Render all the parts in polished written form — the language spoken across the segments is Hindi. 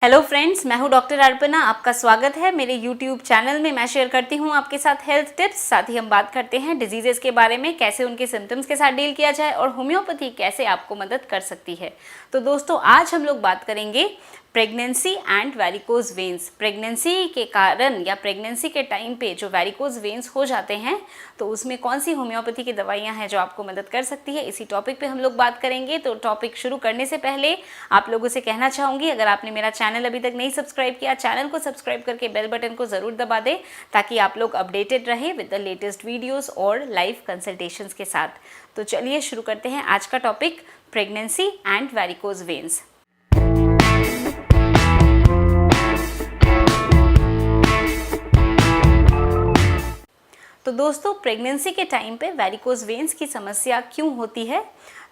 हेलो फ्रेंड्स, मैं हूं डॉक्टर अर्पणा। आपका स्वागत है मेरे यूट्यूब चैनल में। मैं शेयर करती हूं आपके साथ हेल्थ टिप्स, साथ ही हम बात करते हैं डिजीजेस के बारे में, कैसे उनके सिम्टम्स के साथ डील किया जाए और होम्योपैथी कैसे आपको मदद कर सकती है। तो दोस्तों, आज हम लोग बात करेंगे pregnancy and varicose veins. Pregnancy के कारण या प्रेगनेंसी के टाइम पे जो वैरिकोज वेन्स हो जाते हैं, तो उसमें कौन सी होम्योपैथी की दवाइयाँ हैं जो आपको मदद कर सकती है, इसी टॉपिक पे हम लोग बात करेंगे। तो टॉपिक शुरू करने से पहले आप लोगों से कहना चाहूँगी, अगर आपने मेरा चैनल अभी तक नहीं सब्सक्राइब किया, चैनल को सब्सक्राइब करके बेल बटन को ज़रूर दबा दें, ताकि आप लोग अपडेटेड रहें विद द लेटेस्ट वीडियोज़ और लाइव कंसल्टेशंस के साथ। तो चलिए शुरू करते हैं आज का topic, pregnancy and varicose veins. तो दोस्तों, प्रेगनेंसी के टाइम पे वैरिकोज वेन्स की समस्या क्यों होती है?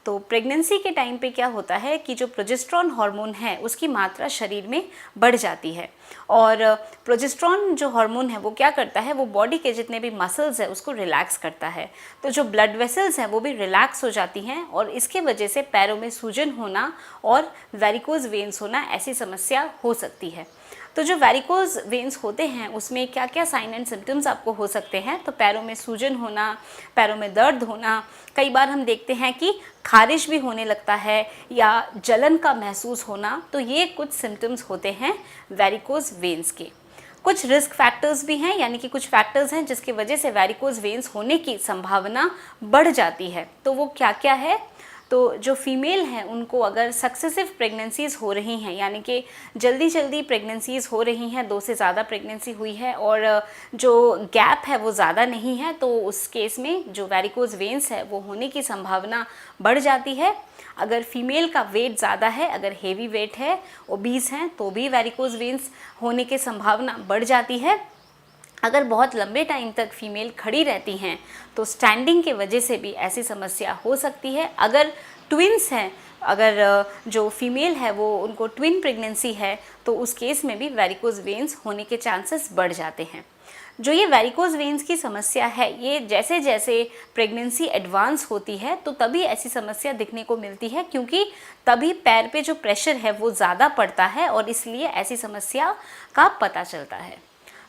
तो प्रेगनेंसी के टाइम पे क्या होता है कि जो प्रोजेस्टेरॉन हार्मोन है उसकी मात्रा शरीर में बढ़ जाती है, और प्रोजेस्टेरॉन जो हार्मोन है वो क्या करता है, वो बॉडी के जितने भी मसल्स है उसको रिलैक्स करता है। तो जो ब्लड वेसल्स हैं वो भी रिलैक्स हो जाती हैं, और इसके वजह से पैरों में सूजन होना और वैरिकोज वेन्स होना, ऐसी समस्या हो सकती है। तो जो वैरिकोज वेन्स होते हैं उसमें क्या क्या साइन एंड सिम्टम्स आपको हो सकते हैं? तो पैरों में सूजन होना, पैरों में दर्द होना, कई बार हम देखते हैं कि खारिश भी होने लगता है या जलन का महसूस होना। तो ये कुछ सिम्टम्स होते हैं वैरिकोज वेन्स के। कुछ रिस्क फैक्टर्स भी हैं, यानी कि कुछ फैक्टर्स हैं जिसकी वजह से वैरिकोज वेन्स होने की संभावना बढ़ जाती है। तो वो क्या क्या है? तो जो फीमेल हैं उनको अगर सक्सेसिव प्रेगनेंसीज़ हो रही हैं, यानी कि जल्दी जल्दी प्रेगनेंसीज़ हो रही हैं, 2 से ज़्यादा प्रेगनेंसी हुई है और जो गैप है वो ज़्यादा नहीं है, तो उस केस में जो वैरिकोज वेन्स है वो होने की संभावना बढ़ जाती है। अगर फीमेल का वेट ज़्यादा है, अगर हेवी वेट है, ओबीस हैं, तो भी वैरिकोज वेन्स होने की संभावना बढ़ जाती है। अगर बहुत लंबे टाइम तक फीमेल खड़ी रहती हैं तो स्टैंडिंग के वजह से भी ऐसी समस्या हो सकती है। अगर ट्विन्स हैं, अगर जो फीमेल है वो उनको ट्विन प्रेगनेंसी है, तो उस केस में भी वैरिकोज वेन्स होने के चांसेस बढ़ जाते हैं। जो ये वैरिकोज वेन्स की समस्या है, ये जैसे जैसे प्रेगनेंसी एडवांस होती है तो तभी ऐसी समस्या दिखने को मिलती है, क्योंकि तभी पैर पे जो प्रेशर है वो ज़्यादा पड़ता है और इसलिए ऐसी समस्या का पता चलता है।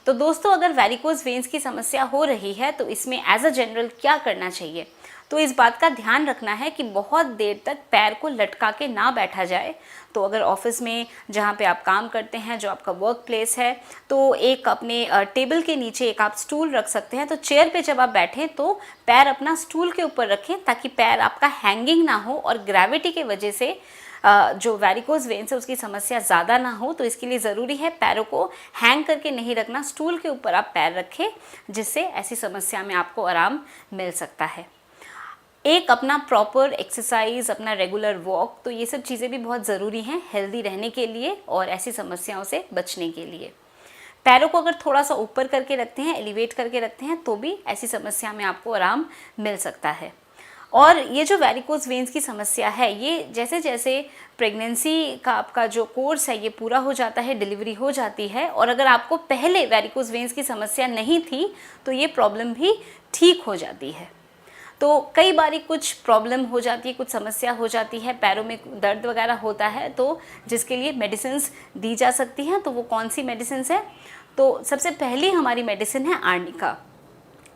तो दोस्तों, अगर वैरिकोज वेन्स की समस्या हो रही है तो इसमें एज अ जनरल क्या करना चाहिए? तो इस बात का ध्यान रखना है कि बहुत देर तक पैर को लटका के ना बैठा जाए। तो अगर ऑफिस में जहाँ पे आप काम करते हैं, जो आपका वर्क प्लेस है, तो एक अपने टेबल के नीचे एक आप स्टूल रख सकते हैं। तो चेयर पे जब आप बैठें तो पैर अपना स्टूल के ऊपर रखें, ताकि पैर आपका हैंगिंग ना हो और ग्रेविटी के वजह से जो वैरिकोज वेन्स है उसकी समस्या ज़्यादा ना हो। तो इसके लिए ज़रूरी है पैरों को हैंग करके नहीं रखना, स्टूल के ऊपर आप पैर रखें, जिससे ऐसी समस्या में आपको आराम मिल सकता है। एक अपना प्रॉपर एक्सरसाइज, अपना रेगुलर वॉक, तो ये सब चीज़ें भी बहुत ज़रूरी हैं हेल्दी रहने के लिए और ऐसी समस्याओं से बचने के लिए। पैरों को अगर थोड़ा सा ऊपर करके रखते हैं, एलिवेट करके रखते हैं, तो भी ऐसी समस्या में आपको आराम मिल सकता है। और ये जो वैरिकोज वेन्स की समस्या है, ये जैसे जैसे प्रेगनेंसी का आपका जो कोर्स है ये पूरा हो जाता है, डिलीवरी हो जाती है, और अगर आपको पहले वैरिकोज वेन्स की समस्या नहीं थी तो ये प्रॉब्लम भी ठीक हो जाती है। तो कई बारी कुछ प्रॉब्लम हो जाती है, कुछ समस्या हो जाती है, पैरों में दर्द वगैरह होता है, तो जिसके लिए मेडिसिन्स दी जा सकती हैं। तो वो कौन सी मेडिसिन्स है? तो सबसे पहली हमारी मेडिसिन है आर्निका।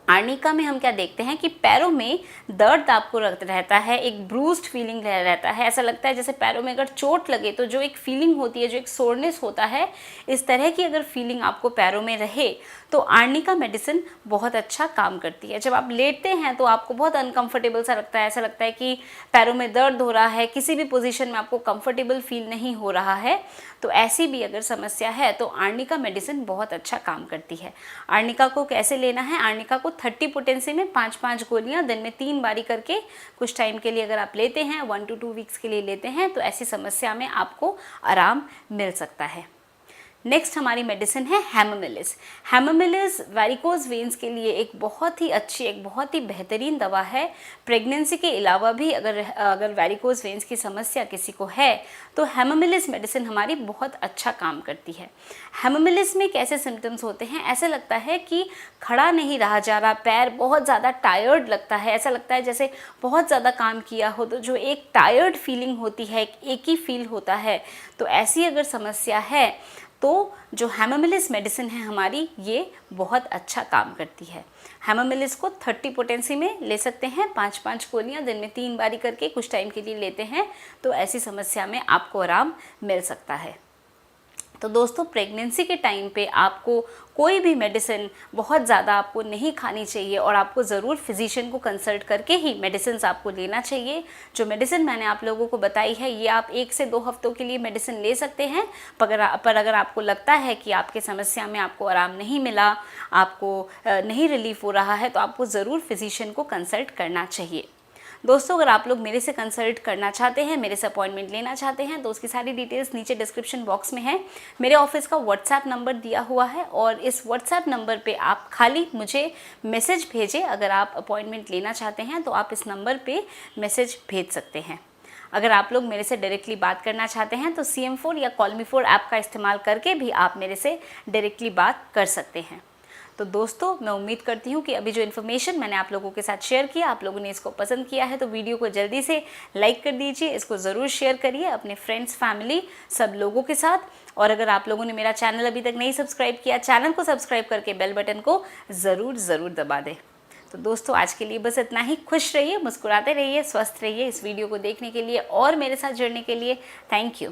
आर्निका में हम क्या देखते हैं कि पैरों में दर्द आपको रहता है, एक ब्रूस्ड फीलिंग रहता है, ऐसा लगता है जैसे पैरों में अगर चोट लगे तो जो एक फीलिंग होती है, जो एक सोरनेस होता है, इस तरह की अगर फीलिंग आपको पैरों में रहे तो आर्निका मेडिसिन बहुत अच्छा काम करती है। जब आप लेटते हैं तो आपको बहुत अनकंफर्टेबल सा लगता है, ऐसा लगता है कि पैरों में दर्द हो रहा है, किसी भी पोजीशन में आपको कंफर्टेबल फील नहीं हो रहा है। तो ऐसी भी अगर समस्या है तो आर्निका मेडिसिन बहुत अच्छा काम करती है। आर्निका को कैसे लेना है? आर्निका को 30 पोटेंसी में 5-5 गोलियां दिन में 3 बारी करके कुछ टाइम के लिए अगर आप लेते हैं, 1 to 2 वीक्स के लिए लेते हैं, तो ऐसी समस्या में आपको आराम मिल सकता है। नेक्स्ट हमारी मेडिसिन है हेमामिलिस। हेमामिलिस वैरिकोज वेन्स के लिए एक बहुत ही अच्छी, एक बहुत ही बेहतरीन दवा है। प्रेगनेंसी के अलावा भी अगर वैरिकोज वेन्स की समस्या किसी को है तो हेमामिलिस मेडिसिन हमारी बहुत अच्छा काम करती है। हेमामिलिस में कैसे सिम्टम्स होते हैं, ऐसे लगता है कि खड़ा नहीं रहा जा रहा, पैर बहुत ज़्यादा टायर्ड लगता है, ऐसा लगता है जैसे बहुत ज़्यादा काम किया हो, तो जो एक टायर्ड फीलिंग होती है, एक ही फील होता है। तो ऐसी अगर समस्या है तो जो हेमामिलिस मेडिसिन है हमारी, ये बहुत अच्छा काम करती है। हेमामिलिस को 30 पोटेंसी में ले सकते हैं, 5-5 गोलियाँ दिन में 3 बारी करके कुछ टाइम के लिए लेते हैं तो ऐसी समस्या में आपको आराम मिल सकता है। तो दोस्तों, प्रेगनेंसी के टाइम पे आपको कोई भी मेडिसिन बहुत ज़्यादा आपको नहीं खानी चाहिए और आपको ज़रूर फिजिशियन को कंसल्ट करके ही मेडिसिन आपको लेना चाहिए। जो मेडिसिन मैंने आप लोगों को बताई है ये आप 1 से 2 हफ्तों के लिए मेडिसिन ले सकते हैं, पर अगर आपको लगता है कि आपके समस्या में आपको आराम नहीं मिला, आपको नहीं रिलीफ हो रहा है, तो आपको ज़रूर फिजिशियन को कंसल्ट करना चाहिए। दोस्तों, अगर आप लोग मेरे से कंसल्ट करना चाहते हैं, मेरे से अपॉइंटमेंट लेना चाहते हैं, तो उसकी सारी डिटेल्स नीचे डिस्क्रिप्शन बॉक्स में है। मेरे ऑफिस का व्हाट्सएप नंबर दिया हुआ है और इस व्हाट्सएप नंबर पे आप खाली मुझे मैसेज भेजें। अगर आप अपॉइंटमेंट लेना चाहते हैं तो आप इस नंबर पे मैसेज भेज सकते हैं। अगर आप लोग मेरे से डायरेक्टली बात करना चाहते हैं तो CM4 या कॉलमी4 ऐप का इस्तेमाल करके भी आप मेरे से डायरेक्टली बात कर सकते हैं। तो दोस्तों, मैं उम्मीद करती हूँ कि अभी जो इन्फॉर्मेशन मैंने आप लोगों के साथ शेयर किया, आप लोगों ने इसको पसंद किया है। तो वीडियो को जल्दी से लाइक कर दीजिए, इसको ज़रूर शेयर करिए अपने फ्रेंड्स, फैमिली, सब लोगों के साथ। और अगर आप लोगों ने मेरा चैनल अभी तक नहीं सब्सक्राइब किया, चैनल को सब्सक्राइब करके बेल बटन को ज़रूर दबा दें। तो दोस्तों, आज के लिए बस इतना ही। खुश रहिए, मुस्कुराते रहिए, स्वस्थ रहिए। इस वीडियो को देखने के लिए और मेरे साथ जुड़ने के लिए थैंक यू।